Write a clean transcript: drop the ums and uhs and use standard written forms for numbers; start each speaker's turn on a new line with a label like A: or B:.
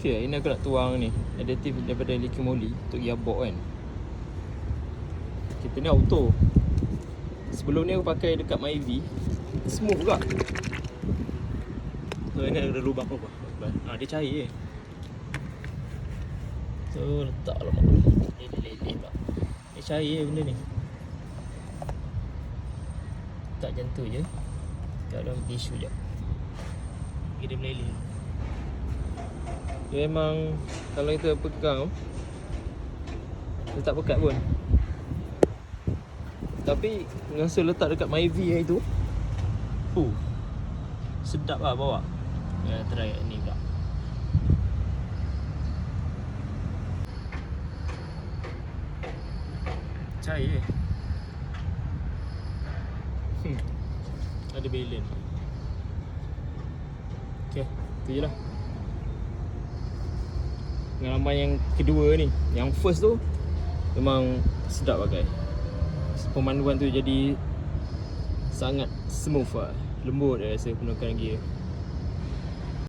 A: Okay, ini aku nak tuang ni additive daripada Liqui Moly untuk gearbox kan. Kita ni auto. Sebelum ni aku pakai dekat Myvi, smooth juga. So ini ada lubang apa? Dia cair je. So letak lah mak. Leleh pula. Dia cair je benda ni. Letak macam tu je. Kat dalam tisu je. Dia meleleh. Dia memang kalau kita pegang dia tak pekat pun. Tapi masa letak dekat Myvi yang itu, sedap lah bawa. Try ni pula. Cair je. Ada balance. Okay, tu je lah pengalaman yang kedua ni. Yang first tu memang sedap pakai. Pemanduan tu jadi sangat smooth lah. Lembut dia rasa penuhkan gear.